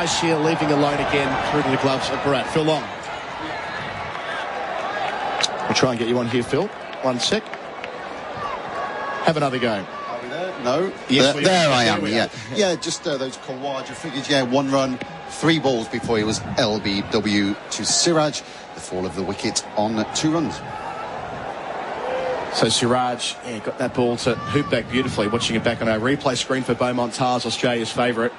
Here leaving alone again through to the gloves of Barat. Phil Long. We'll try and get you on here, Phil. 1 sec. Have another go. Are we there? No. Yes, there I am, yeah. Yeah, just those Kawaja figures. Yeah, 1 run, 3 balls before he was LBW to Siraj. The fall of the wicket on 2 runs. So Siraj got that ball to hoop back beautifully. Watching it back on our replay screen for Beaumont Tiles, Australia's favourite.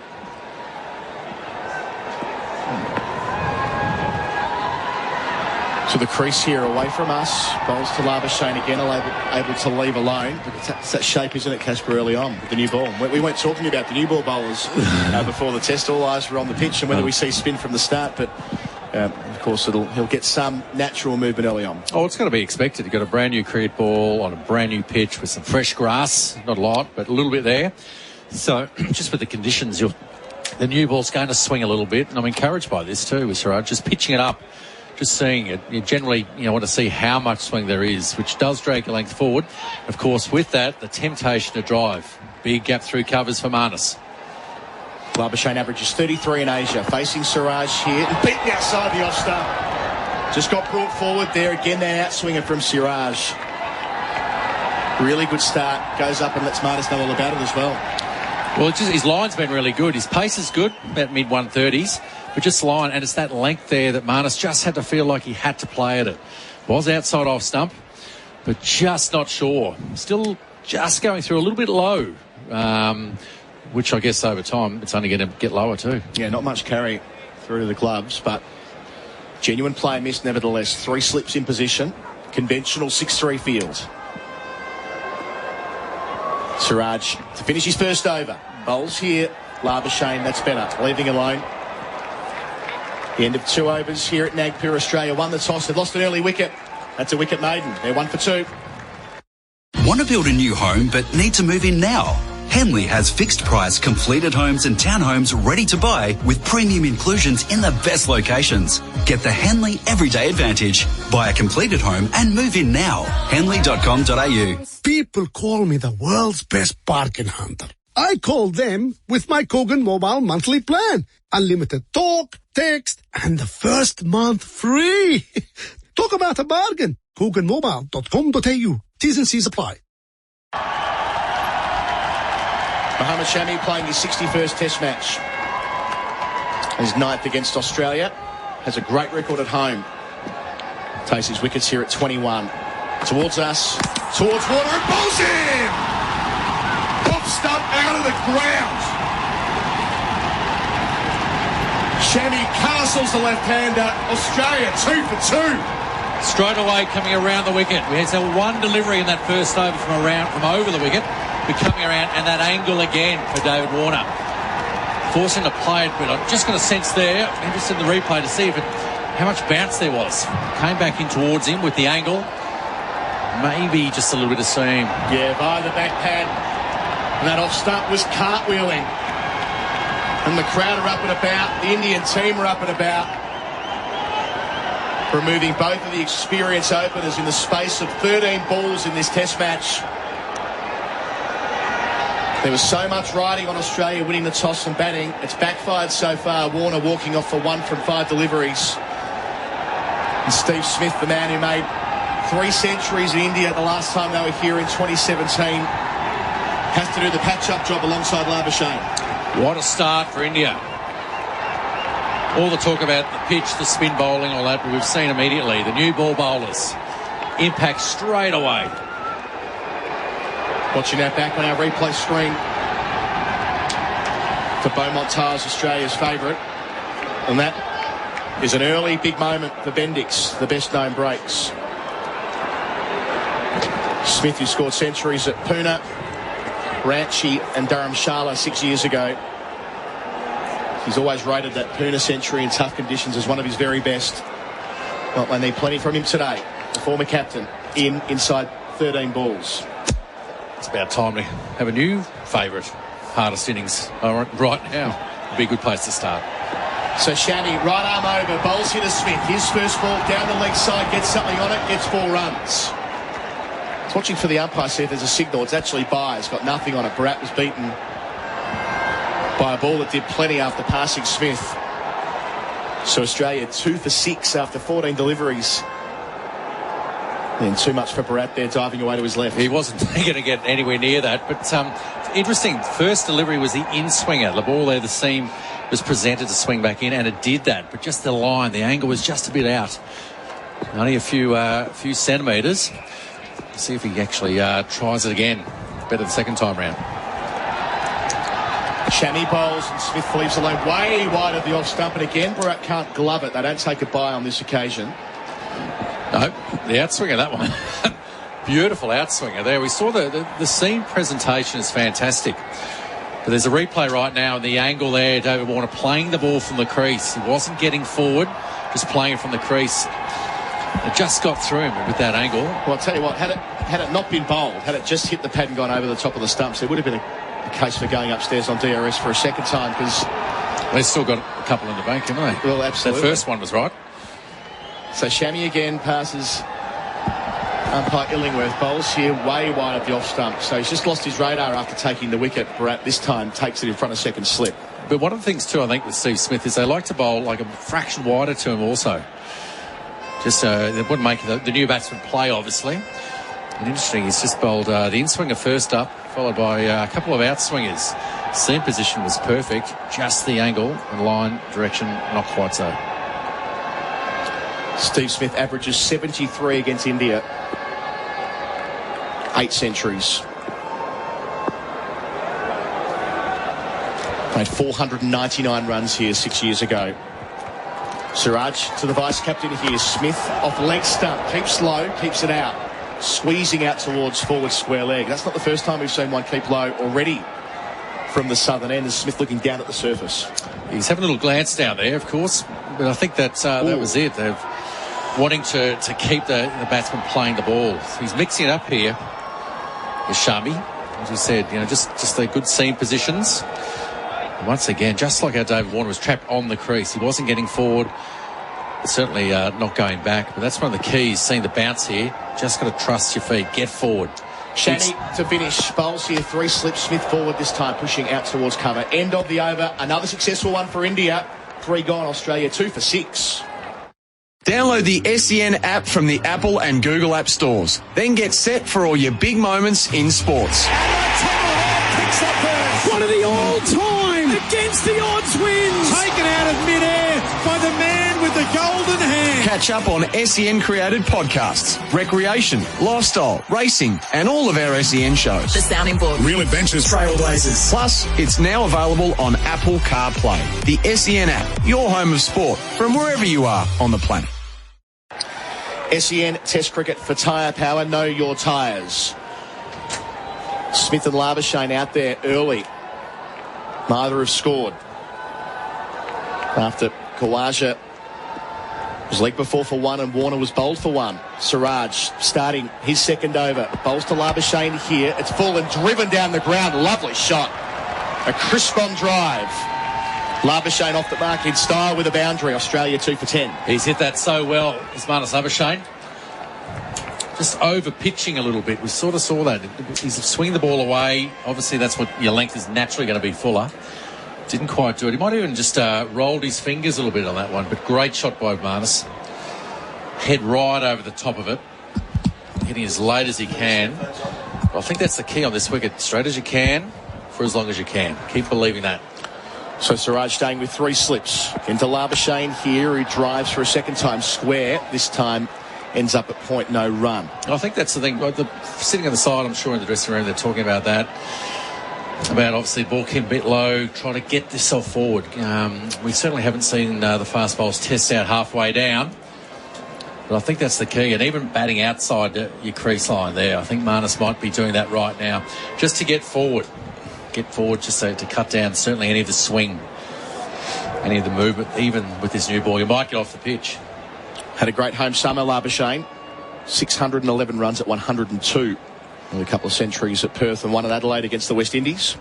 To the crease here away from us. Bowls to Labuschagne again, able to leave alone. It's that shape, isn't it, Casper, early on with the new ball? We weren't talking about the new ball bowlers before the test. All eyes were on the pitch and whether we see spin from the start. But, of course, he'll get some natural movement early on. Oh, it's going to be expected. You've got a brand new cricket ball on a brand new pitch with some fresh grass. Not a lot, but a little bit there. So, just with the conditions, the new ball's going to swing a little bit. And I'm encouraged by this too, with Siraj. Just pitching it up. Just seeing it, you generally want to see how much swing there is, which does drag your length forward. Of course, with that, the temptation to drive. Big gap through covers for Marnus. Labuschagne averages 33 in Asia, facing Siraj here, and beaten outside the off stump. Just got brought forward there again, that outswinger from Siraj. Really good start, goes up and lets Marnus know all about it as well. Well, his line's been really good. His pace is good, about mid-130s. But just line, and it's that length there that Marnus just had to feel like he had to play at it. Was outside off stump, but just not sure. Still just going through a little bit low, which I guess over time it's only going to get lower too. Yeah, not much carry through to the gloves, but genuine play miss nevertheless. 3 slips in position, conventional 6-3 field. Siraj to finish his first over. Bowls here, Labuschagne, that's better. Leaving alone. The end of 2 overs here at Nagpur. Australia won the toss. They've lost an early wicket. That's a wicket maiden. They're 1 for 2. Want to build a new home but need to move in now? Henley has fixed price completed homes and townhomes ready to buy with premium inclusions in the best locations. Get the Henley Everyday Advantage. Buy a completed home and move in now. Henley.com.au. People call me the world's best bargain hunter. I call them with my Kogan Mobile monthly plan. Unlimited talk, text, and the first month free. Talk about a bargain. KoganMobile.com.au. T's and C's apply. Mohammad Shami playing his 61st Test match. His 9th against Australia. Has a great record at home. Takes his wickets here at 21. Towards us. Towards water and bowls in! Pop stump out of the ground. Shami castles the left-hander. Australia 2 for 2. Straight away coming around the wicket. We had one delivery in that first over from over the wicket. But coming around, and that angle again for David Warner. Forcing to play it, but I'm just got a sense there, I'm interested in the replay to see how much bounce there was. Came back in towards him with the angle. Maybe just a little bit of seam. Yeah, by the back pad. And that off stump was cartwheeling. And the crowd are up and about. The Indian team are up and about. Removing both of the experienced openers in the space of 13 balls in this Test match. There was so much riding on Australia winning the toss and batting. It's backfired so far. Warner walking off for 1 from 5 deliveries. And Steve Smith, the man who made 3 centuries in India the last time they were here in 2017, has to do the patch-up job alongside Labuschagne. What a start for India. All the talk about the pitch, the spin bowling, all that, but we've seen immediately the new ball bowlers impact straight away. Watching that back on our replay screen for Beaumont Tiles, Australia's favourite. And that is an early big moment for Bendix, the best known breaks. Smith, who scored centuries at Pune, Ranchi and Dharamshala 6 years ago. He's always rated that Pune century in tough conditions as one of his very best. Well, they need plenty from him today. The former captain inside 13 balls. It's about time to have a new favourite hardest innings right now. It'd be a good place to start. So Shami, right arm over, bowls here to Smith. His first ball down the leg side, gets something on it, gets 4 runs. I was watching for the umpire, see if there's a signal. It's actually by. It's got nothing on it. Barat was beaten by a ball that did plenty after passing Smith. So Australia 2 for 6 after 14 deliveries. And too much for Barat there, diving away to his left. He wasn't going to get anywhere near that. But interesting, first delivery was the in-swinger. The ball there, the seam was presented to swing back in, and it did that. But just the line, the angle was just a bit out. Only a few centimetres. See if he actually tries it again. Better the second time round. Shammy bowls and Smith leaves the lane way wide of the off stump, and again Barat can't glove it. They don't take a bye on this occasion. No, the outswinger, that one. Beautiful outswinger there. We saw the seam presentation is fantastic. But there's a replay right now, and the angle there, David Warner playing the ball from the crease. He wasn't getting forward, just playing from the crease. It just got through him with that angle. Well, I'll tell you what, had it not been bowled, had it just hit the pad and gone over the top of the stumps, there would have been a case for going upstairs on DRS for a second time, because they've still got a couple in the bank, haven't they? Well, absolutely. The first one was right. So Shammy again passes umpire Illingworth. Bowls here way wide of the off stump. So he's just lost his radar after taking the wicket. Barat this time takes it in front of second slip. But one of the things too, I think, with Steve Smith is they like to bowl like a fraction wider to him also. Just they wouldn't make the new batsman play, obviously. And interesting, he's just bowled the in-swinger first up, followed by a couple of outswingers. Seam position was perfect, just the angle and line direction not quite so. Steve Smith averages 73 against India. 8 centuries. Made 499 runs here 6 years ago. Siraj to the vice-captain here. Smith off leg stump. Keeps low, keeps it out. Squeezing out towards forward square leg. That's not the first time we've seen one keep low already from the southern end. As Smith looking down at the surface. He's having a little glance down there, of course. But I think that was it. They're wanting to keep the batsman playing the ball. He's mixing it up here with Shami. As we said, just the good seam positions. And once again, just like how David Warner was trapped on the crease. He wasn't getting forward. Certainly not going back. But that's one of the keys, seeing the bounce here. Just got to trust your feet. Get forward. Shani to finish. Bowls here, 3 slips. Smith forward this time, pushing out towards cover. End of the over. Another successful one for India. 3 gone. Australia 2 for 6. Download the SEN app from the Apple and Google App stores. Then get set for all your big moments in sports. One of the all-time against the odds wins. Taken out of midair by the man with the golden hand. Catch up on SEN-created podcasts, recreation, lifestyle, racing, and all of our SEN shows. The Sounding Board. Real Adventures. Trailblazers. Plus, it's now available on Apple CarPlay. The SEN app, your home of sport, from wherever you are on the planet. SEN Test Cricket for tyre power. Know your tyres. Smith and Labuschagne out there early. Neither have scored. After Khawaja was legged before for 1 and Warner was bowled for 1. Siraj starting his second over. Bowls to Labuschagne here. It's full and driven down the ground. Lovely shot. A crisp on drive. Labuschagne off the mark in style with a boundary. Australia 2 for 10. He's hit that so well, Ismanis Labuschagne. Just over pitching a little bit. We sort of saw that. He's swinging the ball away. Obviously, that's what your length is naturally going to be fuller. Didn't quite do it. He might have even just rolled his fingers a little bit on that one. But great shot by Ismanis. Head right over the top of it. Hitting as late as he can. But I think that's the key on this wicket. Straight as you can, for as long as you can. Keep believing that. So Siraj staying with 3 slips. Into Labuschagne here, who drives for a second time square. This time ends up at point, no run. I think that's the thing. Sitting on the side, I'm sure in the dressing room they're talking about that. About obviously ball came a bit low, trying to get yourself forward. We certainly haven't seen the fast bowls test out halfway down. But I think that's the key. And even batting outside your crease line there, I think Marnus might be doing that right now. Just to get forward. Get forward just to cut down certainly any of the swing, any of the movement. Even with this new ball, you might get off the pitch. Had a great home summer, Labuschagne. 611 runs at 102. And a couple of centuries at Perth and 1 at Adelaide against the West Indies.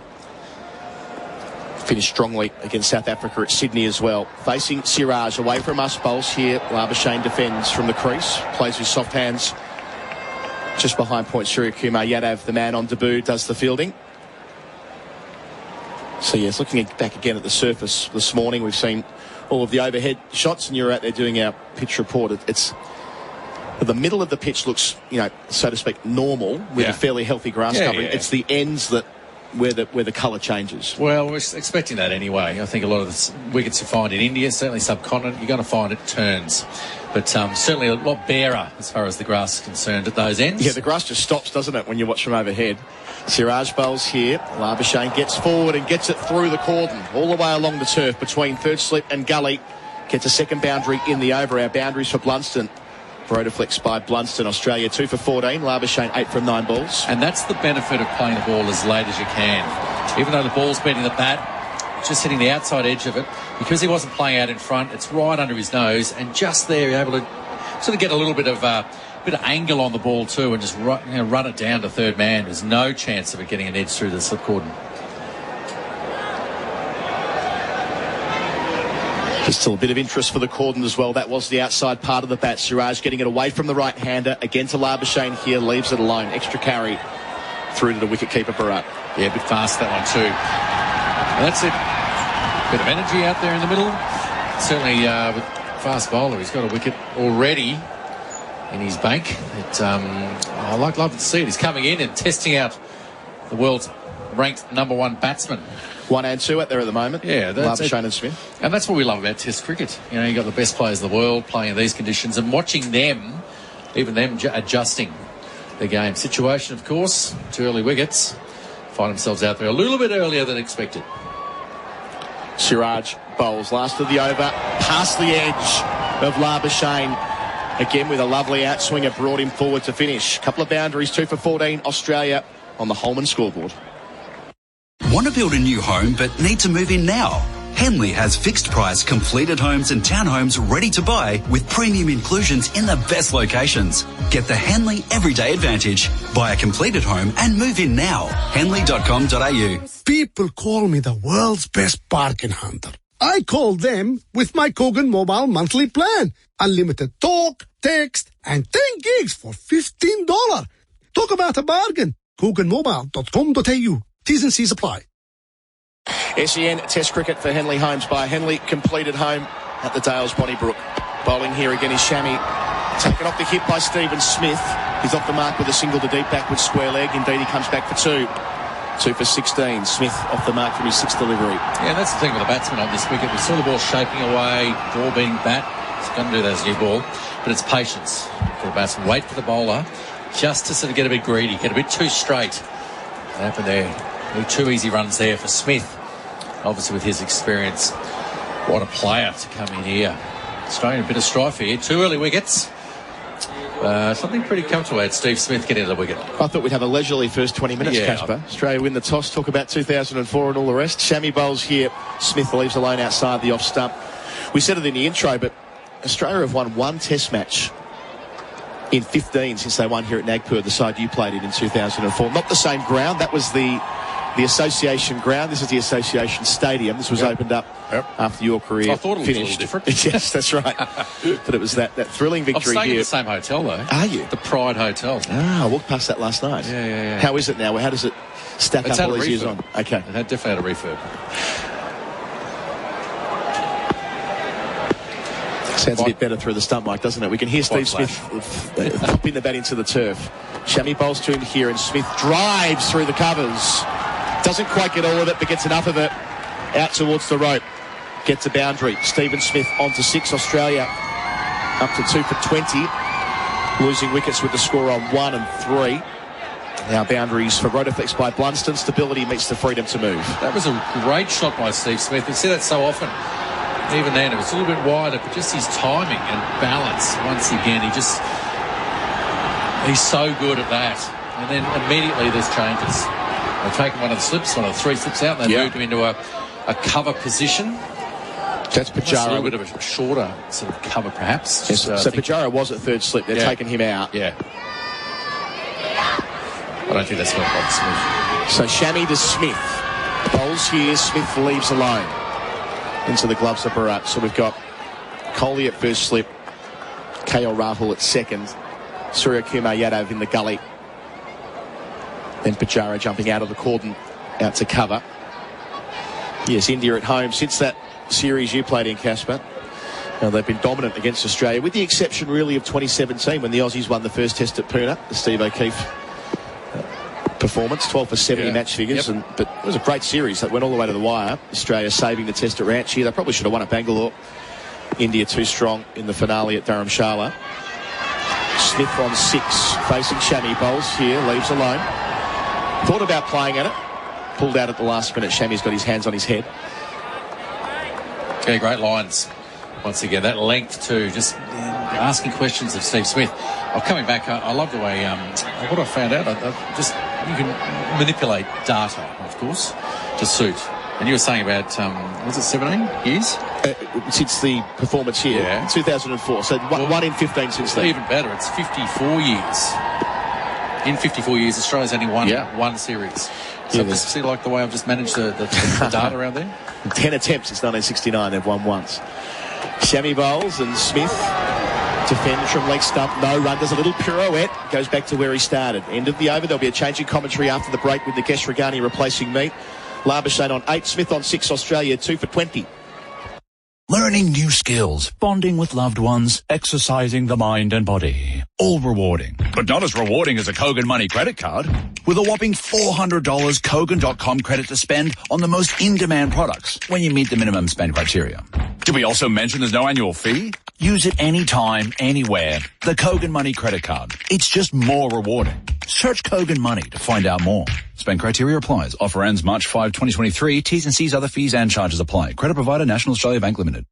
Finished strongly against South Africa at Sydney as well. Facing Siraj, away from us, bowls here. Labuschagne defends from the crease. Plays with soft hands just behind point. Surya Kumar Yadav, the man on debut, does the fielding. So, yes, looking back again at the surface this morning, we've seen all of the overhead shots, and you're out there doing our pitch report. It's the middle of the pitch looks, so to speak, normal with a fairly healthy grass covering. Yeah. It's the ends that where the colour changes. Well, we're expecting that anyway. I think a lot of the wickets you find in India, certainly subcontinent, you're going to find it turns. But certainly a lot barer as far as the grass is concerned at those ends. Yeah, the grass just stops, doesn't it, when you watch from overhead. Siraj bowls here. Labuschagne gets forward and gets it through the cordon, all the way along the turf between third slip and gully. Gets a second boundary in the over. Our boundaries for Blunston. Rotaflex by Blunston, Australia 2 for 14. Labuschagne 8 from 9 balls. And that's the benefit of playing the ball as late as you can. Even though the ball's beating the bat, just hitting the outside edge of it, because he wasn't playing out in front, it's right under his nose, and just there you're able to sort of get a little bit of angle on the ball too, and just run it down to third man. There's no chance of it getting an edge through the slip cordon. There's still a bit of interest for the cordon as well. That was the outside part of the bat. Siraj getting it away from the right-hander. Again to Labuschagne here, leaves it alone. Extra carry through to the wicket-keeper, Bharat. Yeah, a bit fast that one too. Well, that's it. Bit of energy out there in the middle. Certainly with fast bowler, he's got a wicket already in his bank. I love to see it. He's coming in and testing out the world's ranked #1 batsman. 1 and 2 out there at the moment. Yeah, Labuschagne and Smith. And that's what we love about Test cricket. You've got the best players in the world playing in these conditions, and watching them, even them adjusting the game. Situation, of course, 2 early wickets. Find themselves out there a little bit earlier than expected. Siraj bowls last of the over, past the edge of Labuschagne. Again with a lovely outswinger, brought him forward to finish. Couple of boundaries, 2 for 14, Australia on the Holman scoreboard. Want to build a new home but need to move in now? Henley has fixed price completed homes and townhomes ready to buy with premium inclusions in the best locations. Get the Henley Everyday Advantage. Buy a completed home and move in now. Henley.com.au. People call me the world's best bargain hunter. I call them with my Kogan mobile monthly plan. Unlimited talk, text, and 10 gigs for $15. Talk about a bargain. KoganMobile.com.au. T's and C's apply. SEN Test cricket for Henley Homes by Henley. Completed home at the Dales Bonnybrook. Bowling here again is Shami. Taken off the hip by Stephen Smith. He's off the mark with a single to deep backwards square leg. Indeed, he comes back for 2. 2 for 16. Smith off the mark from his 6th delivery. Yeah, that's the thing with the batsman on this wicket. We saw the ball shaping away, ball being bat. It's going to do that as a new ball. But it's patience for the batsman. Wait for the bowler just to sort of get a bit greedy, get a bit too straight. What happened there? 2 easy runs there for Smith. Obviously with his experience. What a player to come in here. Australian a bit of strife here. 2 early wickets. Something pretty comfortable at Steve Smith getting to the wicket. I thought we'd have a leisurely first 20 minutes, Casper. Australia win the toss, talk about 2004 and all the rest. Shami bowls here. Smith leaves alone outside the off stump. We said it in the intro, but Australia have won 1 test match in 15 since they won here at Nagpur, the side you played in 2004. Not the same ground. That was the association ground. This is the association stadium. This was opened up after your career. I thought it was finished. a little different. Yes, that's right. But it was that thrilling victory I'm staying here. in the same hotel, though. Are you? The Pride Hotel. I walked past that last night. Yeah. How is it now? How does it stack It's up had all a these years refurb. on? Okay. It had definitely had a refurb. Sounds a bit better through the stump mic, doesn't it? We can hear Steve Quite Smith popping the bat into the turf. Shami bowls to him here, and Smith drives through the covers. Doesn't quite get all of it, but gets enough of it out towards the rope. Gets a boundary. Stephen Smith on to 6. Australia up to 2 for 20. Losing wickets with the score on 1 and 3. Now boundaries for Rotaflex by Blunston. Stability meets the freedom to move. That was a great shot by Steve Smith. We see that so often. Even then, it was a little bit wider, but just his timing and balance, once again, he's so good at that. And then immediately there's changes. They've taken one of the 3 slips out, and they moved him into a cover position. That's Pajara. A little bit of a shorter sort of cover, perhaps. Yes, so Pajara was at third slip. They're taking him out. Yeah. I don't think that's what Bob Smith. So Shami to Smith. Bowls here. Smith leaves alone. Into the gloves of Bharat. So we've got Kohli at first slip, KL Rahul at second, Surya Kumar Yadav in the gully, then Pajara jumping out of the cordon out to cover. Yes, India at home since that series you played in, Casper. They've been dominant against Australia, with the exception really of 2017 when the Aussies won the first test at Pune, the Steve O'Keefe performance, 12 for 70 match figures. But it was a great series that went all the way to the wire. Australia saving the test at Ranchi. They probably should have won at Bangalore. India too strong in the finale at Dharamshala. Smith on 6, facing Shami. Bowles here, leaves alone. Thought about playing at it. Pulled out at the last minute. Shami's got his hands on his head. Yeah, great lines. Once again, that length too, just asking questions of Steve Smith. Coming back, I love the way, what I found out, you can manipulate data, of course, to suit. And you were saying about, was it 17 years? Since the performance here, 2004. So one in 15 since then. Even better, it's 54 years. In 54 years, Australia's only won one series. So just see like the way I've just managed the data around there? 10 attempts since 1969, they've won once. Shami bowls and Smith defends from leg stump. No run, does a little pirouette, goes back to where he started. End of the over. There'll be a change in commentary after the break with Nikesh Ragani replacing me. Labuschagne on 8, Smith on 6, Australia 2 for 20. Learning new skills, bonding with loved ones, exercising the mind and body. All rewarding, but not as rewarding as a Kogan Money credit card. With a whopping $400 Kogan.com credit to spend on the most in-demand products when you meet the minimum spend criteria. Did we also mention there's no annual fee? Use it anytime, anywhere. The Kogan Money credit card. It's just more rewarding. Search Kogan Money to find out more. Spend criteria applies. Offer ends March 5, 2023. T's and C's, other fees and charges apply. Credit provider, National Australia Bank Limited.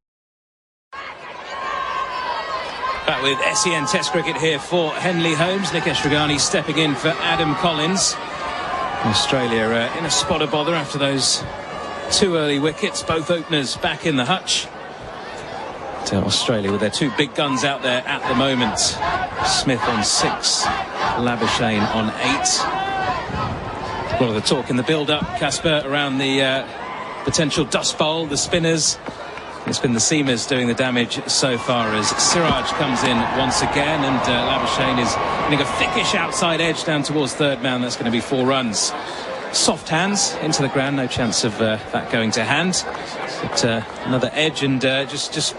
Back with SEN Test Cricket here for Henley Holmes. Nikesh Ragani stepping in for Adam Collins. Australia in a spot of bother after those 2 early wickets. Both openers back in the hutch. Australia with their 2 big guns out there at the moment. Smith on 6, Labuschagne on 8. A lot of the talk in the build-up, Casper, around the potential dust bowl, the spinners. It's been the seamers doing the damage so far as Siraj comes in once again, and Labuschagne is getting a thickish outside edge down towards third man. That's going to be 4 runs. Soft hands into the ground, no chance of that going to hand. But another edge and just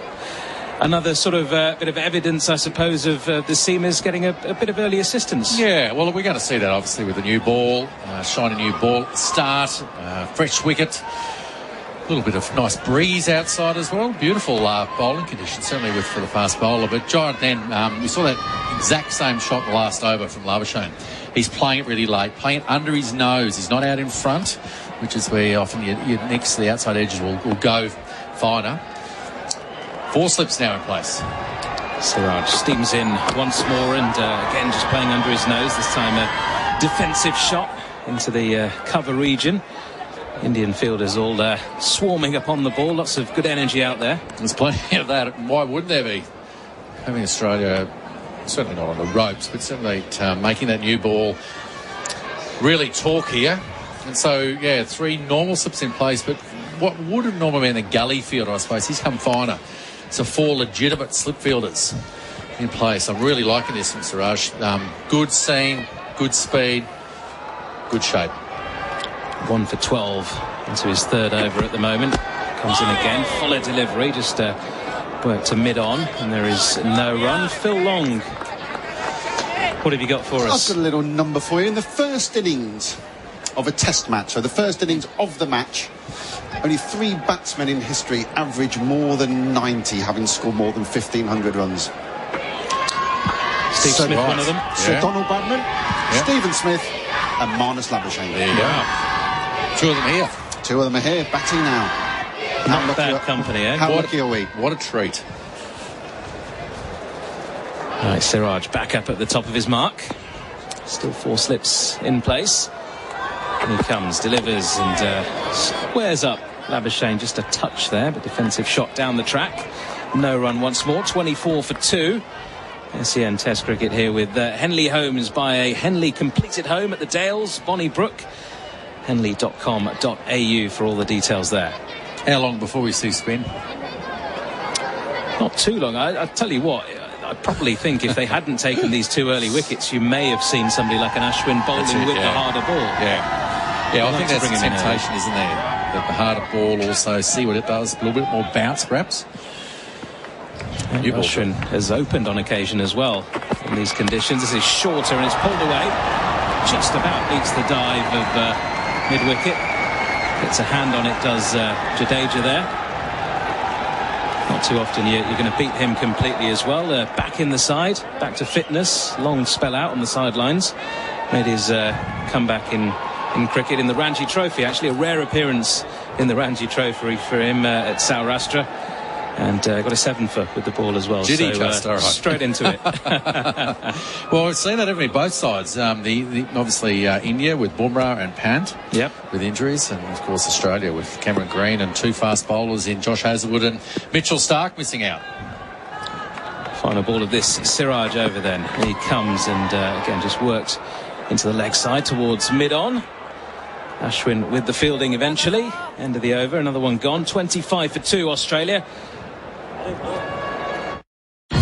another sort of bit of evidence, I suppose, of the seamers getting a bit of early assistance. Yeah, well, we're going to see that obviously with the new ball, shiny new ball start, fresh wicket. A little bit of nice breeze outside as well. Beautiful bowling conditions, certainly for the fast bowler. But Giant then, we saw that exact same shot the last over from Labuschagne. He's playing it really late, playing it under his nose. He's not out in front, which is where often your next to the outside edges will go finer. 4 slips now in place. Siraj steams in once more and again just playing under his nose. This time a defensive shot into the cover region. Indian fielders all swarming upon the ball. Lots of good energy out there. There's plenty of that. Why wouldn't there be? Having Australia, certainly not on the ropes, but certainly making that new ball really talk here. And so, 3 normal slips in place, but what would have normally been a gully fielder, I suppose, he's come finer. So 4 legitimate slip fielders in place. I'm really liking this from Siraj. Good seam, good speed, good shape. 1 for 12 into his 3rd over at the moment. Comes in again, fuller delivery, just worked to mid-on, and there is no run. Phil Long, what have you got for us? I've got a little number for you. In the first innings of a test match, so the first innings of the match, only 3 batsmen in history average more than 90, having scored more than 1,500 runs. Steve Smith, one of them. Sir Donald Bradman, Stephen Smith, and Marnus Labuschagne. There you go. 2 of them here. 2 of them are here, batting now. Not bad company, eh? How lucky are we? What a treat. All right, Siraj back up at the top of his mark. Still 4 slips in place. And he comes, delivers, and squares up. Labuschagne just a touch there, but defensive shot down the track. No run once more, 24 for 2. SEN Test Cricket here with Henley Holmes by a Henley completed home at the Dales, Bonnybrook. Henley.com.au for all the details there. How long before we see spin? Not too long. I tell you what, I probably think if they hadn't taken these 2 early wickets, you may have seen somebody like an Ashwin bowling with the harder ball. Yeah, I think that's a temptation, isn't there? the harder ball also, see what it does. A little bit more bounce, perhaps. Ashwin has opened on occasion as well in these conditions. This is shorter and it's pulled away. Just about beats the dive of mid-wicket. Gets a hand on it, does Jadeja there. Not too often you're going to beat him completely as well. Back in the side, back to fitness. Long spell out on the sidelines. Made his comeback in cricket in the Ranji Trophy. Actually a rare appearance in the Ranji Trophy for him at Saurashtra. And got a 7-foot with the ball as well. Did he so, just? All right. Straight into it. Well, we've seen that, haven't we? Both sides. Obviously India with Bumrah and Pant. Yep. With injuries. And, of course, Australia with Cameron Green and 2 fast bowlers in Josh Hazlewood and Mitchell Starc missing out. Final ball of this, Siraj over then. He comes and, again, just works into the leg side towards mid-on. Ashwin with the fielding eventually. End of the over. Another one gone. 25 for 2, Australia.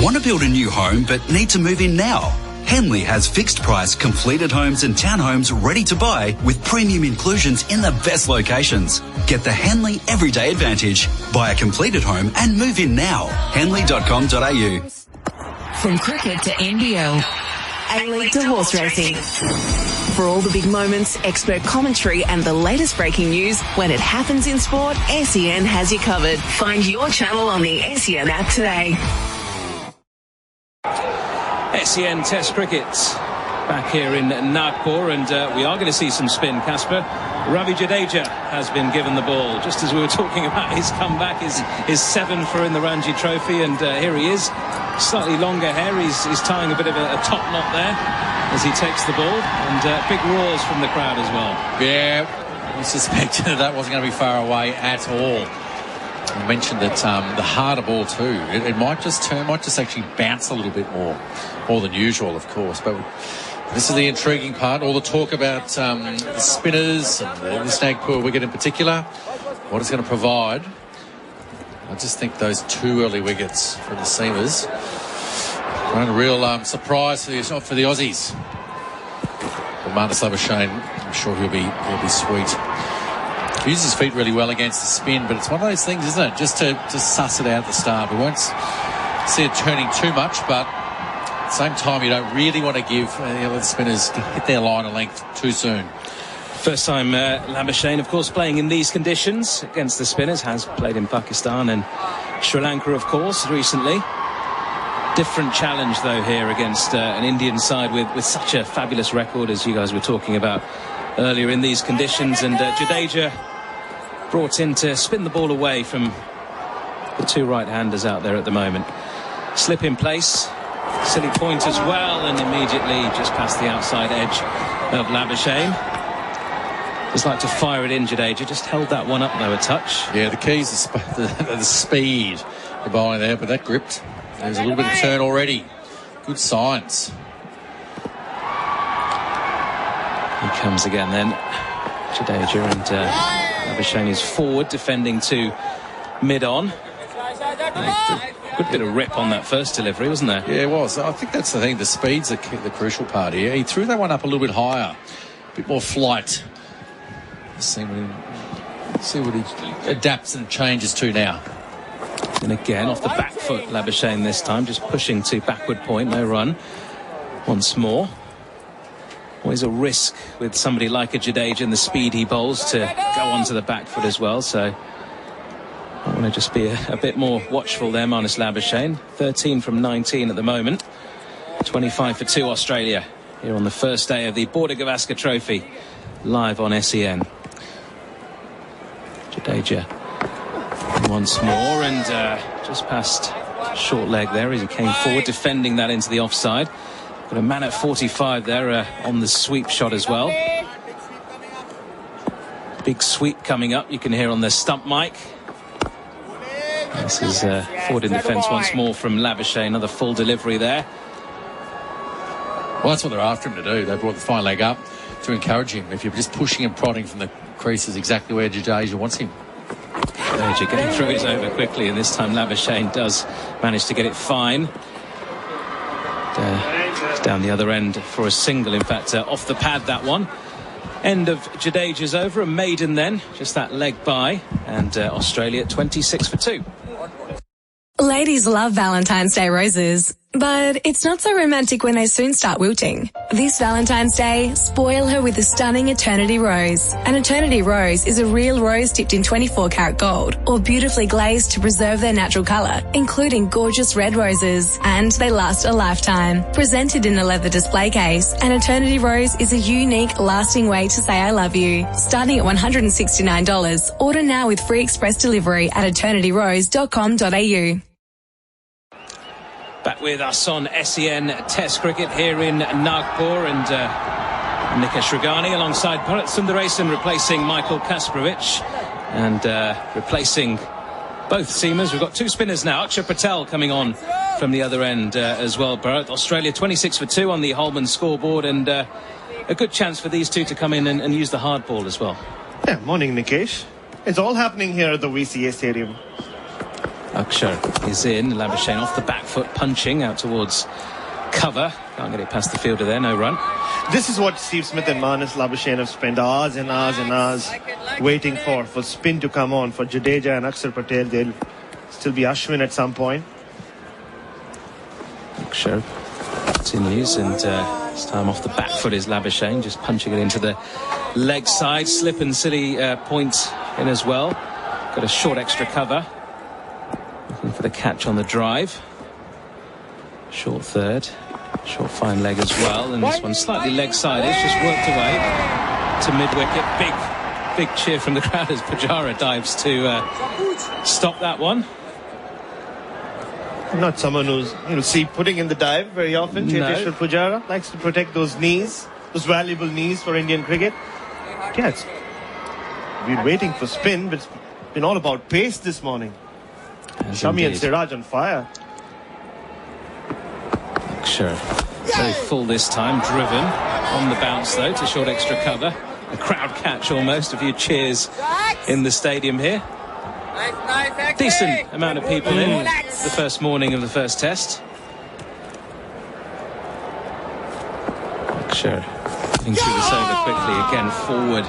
Want to build a new home but need to move in now? Henley has fixed price completed homes and townhomes ready to buy with premium inclusions in the best locations. Get the Henley Everyday Advantage. Buy a completed home and move in now. Henley.com.au. From cricket to NBL, A-League to horse racing. For all the big moments, expert commentary and the latest breaking news, when it happens in sport, SEN has you covered. Find your channel on the SEN app today. SEN Test Cricket back here in Nagpur, and we are going to see some spin, Casper. Ravi Jadeja has been given the ball, just as we were talking about his comeback, his 7 for in the Ranji Trophy, and here he is. Slightly longer hair, he's tying a bit of a top knot there as he takes the ball, and big roars from the crowd as well. Yeah, I suspected that wasn't going to be far away at all. You mentioned that the harder ball too. It might just actually bounce a little bit more than usual, of course. But this is the intriguing part. All the talk about the spinners and the Nagpur wicket in particular. What it's going to provide. I just think those 2 early wickets from the seamers are a real surprise for the Aussies. But Marnus Labuschagne, I'm sure he'll be sweet. He uses his feet really well against the spin, but it's one of those things, isn't it? Just to suss it out at the start. We won't see it turning too much, but at the same time, you don't really want to give the spinners to hit their line of length too soon. First time Labuschagne, of course, playing in these conditions against the spinners. Has played in Pakistan and Sri Lanka, of course, recently. Different challenge, though, here against an Indian side with such a fabulous record, as you guys were talking about earlier in these conditions. And Jadeja brought in to spin the ball away from the 2 right-handers out there at the moment. Slip in place, silly point as well, and immediately just past the outside edge of Labuschagne. Just like to fire it in, Jadeja. Just held that one up, though, a touch. Yeah, the key is the speed the bowling there, but that gripped. There's a little bit of turn already. Good signs. He comes again then. Jadeja, and Labuschagne is forward, defending to mid-on. Good bit of rip on that first delivery, wasn't there? Yeah, it was. I think that's the thing. The speed's the crucial part here. He threw that one up a little bit higher. A bit more flight. See what he adapts and changes to now. And again, off the back foot, Labuschagne this time, just pushing to backward point, no run. Once more. Always a risk with somebody like a Jadeja and the speed he bowls to go onto the back foot as well. So I want to just be a bit more watchful there, Marnus Labuschagne. 13 from 19 at the moment. 25 for 2 Australia here on the first day of the Border Gavaskar Trophy, live on SEN. Jadeja once more, and just past short leg there as he came forward, defending that into the offside. Got a man at 45 there on the sweep shot as well. Big sweep coming up, you can hear on the stump mic. This is forward in defence once more from Labuschagne. Another full delivery there. Well, that's what they're after him to do. They brought the fine leg up to encourage him. If you're just pushing and prodding from the crease, is exactly where Jadeja wants him. Jadeja getting through his over quickly, and this time Labuschagne does manage to get it fine. Down the other end for a single, in fact, off the pad, that one. End of Jadeja's over, a maiden then, just that leg by, and Australia 26 for 2. Ladies love Valentine's Day roses, but it's not so romantic when they soon start wilting. This Valentine's Day, spoil her with a stunning Eternity Rose. An Eternity Rose is a real rose dipped in 24-karat gold or beautifully glazed to preserve their natural colour, including gorgeous red roses, and they last a lifetime. Presented in a leather display case, an Eternity Rose is a unique, lasting way to say I love you. Starting at $169. Order now with free express delivery at eternityrose.com.au. Back with us on SEN Test Cricket here in Nagpur, and Nikesh Regani alongside Bharat Sundaresan replacing Michael Kasparovich, and replacing both seamers. We've got 2 spinners now. Akshar Patel coming on from the other end as well, Bharat. Australia 26 for 2 on the Holman scoreboard, and a good chance for these two to come in and use the hard ball as well. Yeah, morning Nikesh. It's all happening here at the VCA Stadium. Akshar is in. Labuschagne off the back foot, punching out towards cover. Can't get it past the fielder there, no run. This is what Steve Smith and Marnus Labuschagne have spent hours and hours and hours waiting for spin to come on. For Jadeja and Akshar Patel, they'll still be Ashwin at some point. Akshar continues, and this time off the back foot is Labuschagne, just punching it into the leg side. Slip and silly point in as well. Got a short extra cover. Looking for the catch on the drive. Short third. Short fine leg as well. And this one slightly leg side. It's just worked away to mid-wicket. Big cheer from the crowd as Pujara dives to stop that one. Not someone who's see putting in the dive very often. Cheteshwar Pujara likes to protect those knees, those valuable knees for Indian cricket. Yeah, we're waiting for spin, but it's been all about pace this morning. Shami and Siraj on fire. Sure. Very full this time, driven on the bounce though to short extra cover. A crowd catch almost, a few cheers in the stadium here. Decent amount of people in the first morning of the first test. Sure. Getting through this over quickly again forward.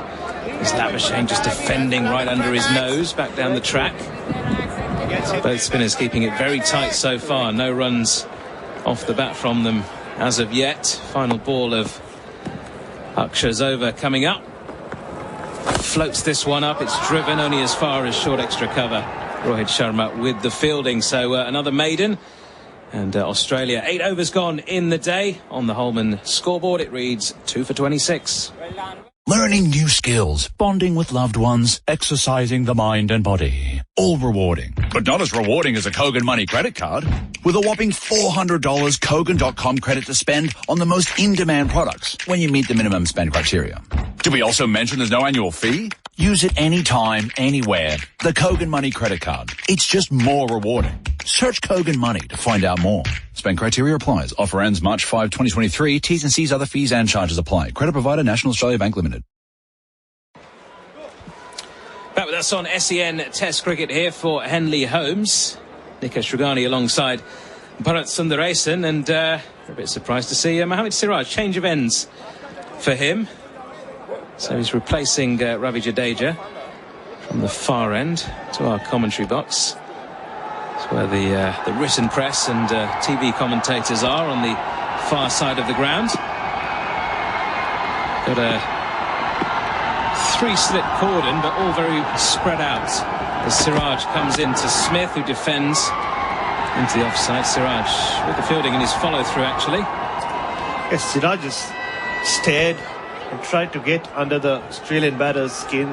Is Labuschagne just defending right under his nose, back down the track. Both spinners keeping it very tight so far. No runs off the bat from them as of yet. Final ball of Akshar's over coming up. Floats this one up. It's driven only as far as short extra cover. Rohit Sharma with the fielding. So another maiden. And Australia, 8 overs gone in the day. On the Holman scoreboard, it reads 2 for 26. Learning new skills, bonding with loved ones, exercising the mind and body. All rewarding, but not as rewarding as a Kogan Money credit card. With a whopping $400 Kogan.com credit to spend on the most in-demand products when you meet the minimum spend criteria. Did we also mention there's no annual fee? Use it anytime, anywhere. The Kogan Money credit card. It's just more rewarding. Search Kogan Money to find out more. Spend criteria applies. Offer ends March 5, 2023. T's and C's, other fees and charges apply. Credit provider, National Australia Bank Limited. Back with us on SEN Test Cricket here for Henley Holmes. Nikesh Regani alongside Bharat Sundaresan, and a bit surprised to see Mohammad Siraj. Change of ends for him. So he's replacing Ravi Jadeja from the far end to our commentary box. It's where the written press and TV commentators are, on the far side of the ground. Got a 3-slit cordon, but all very spread out. As Siraj comes into Smith, who defends into the offside. Siraj with the fielding in his follow-through, actually. Yes, Siraj just stared and tried to get under the Australian batter's skin.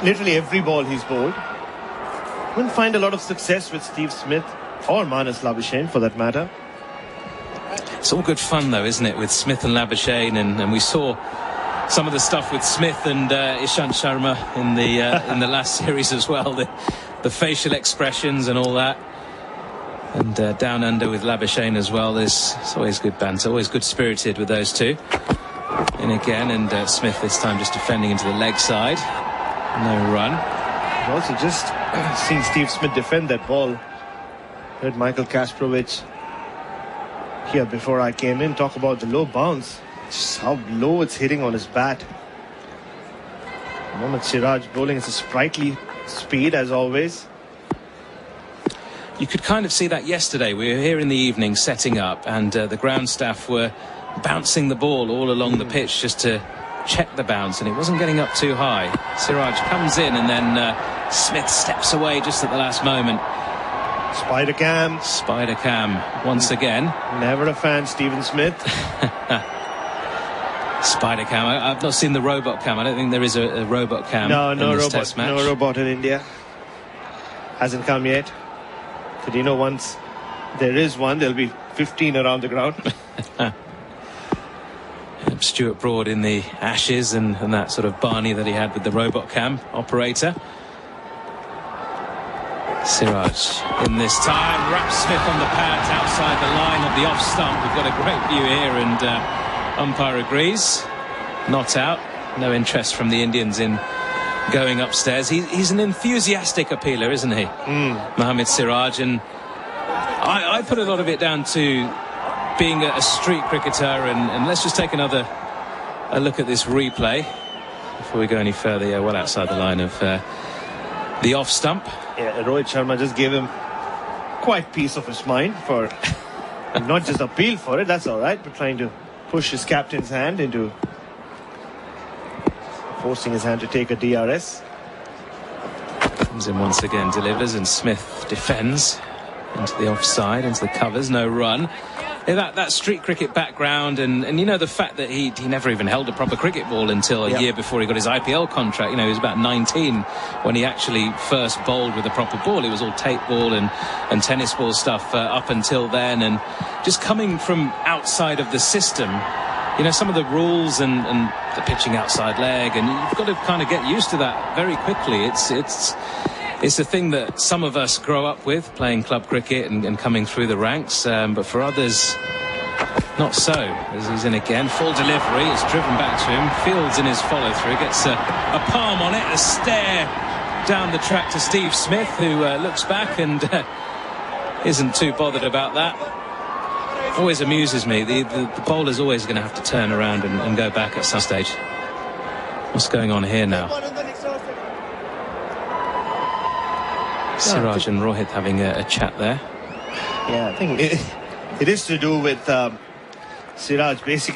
Literally every ball he's bowled. Couldn't find a lot of success with Steve Smith or Marnus Labuschagne for that matter. It's all good fun though, isn't it, with Smith and Labuschagne, and we saw some of the stuff with Smith and Ishant Sharma in the last series as well. The facial expressions and all that. And down under with Labuschagne as well. It's always good banter, always good spirited with those two. In again, and Smith this time just defending into the leg side. No run. Also just seeing Steve Smith defend that ball. Heard Michael Kasparovich here before I came in talk about the low bounce. Just how low it's hitting on his bat. Mohammad Siraj bowling is a sprightly speed as always. You could kind of see that yesterday. We were here in the evening setting up, and the ground staff were bouncing the ball all along the pitch just to check the bounce, and it wasn't getting up too high. Siraj comes in, and then Smith steps away just at the last moment. Spider cam once again. Never a fan, Stephen Smith. Spider cam. I've not seen the robot cam. I don't think there is a robot cam. No robot. Test match. No robot in India. Hasn't come yet. But you know, once there is one, there'll be 15 around the ground. Stuart Broad in the Ashes and that sort of Barney that he had with the robot cam operator. Siraj in this time, wraps Smith on the pads outside the line of the off stump. We've got a great view here, and umpire agrees. Not out. No interest from the Indians in going upstairs. He's an enthusiastic appealer, isn't he? Mohammad Siraj, and I put a lot of it down to being a street cricketer, and let's just take a look at this replay before we go any further. Yeah, well outside the line of the off stump. Yeah, Rohit Sharma just gave him quite peace of his mind for not just appeal for it, that's all right, but trying to push his captain's hand into forcing his hand to take a DRS. Comes in once again, delivers, and Smith defends into the offside, into the covers, no run. Yeah, that street cricket background, and you know, the fact that he never even held a proper cricket ball until a year before he got his IPL contract. You know, he was about 19 when he actually first bowled with a proper ball. It was all tape ball and tennis ball stuff up until then, and just coming from outside of the system, you know, some of the rules and the pitching outside leg, and you've got to kind of get used to that very quickly. It's a thing that some of us grow up with, playing club cricket and coming through the ranks, but for others, not so. As he's in again, full delivery, it's driven back to him, Fields in his follow-through, gets a palm on it, a stare down the track to Steve Smith, who looks back and isn't too bothered about that. Always amuses me, the bowler's always going to have to turn around and go back at some stage. What's going on here now? Siraj and Rohit having a chat there. Yeah, I think it is to do with Siraj basically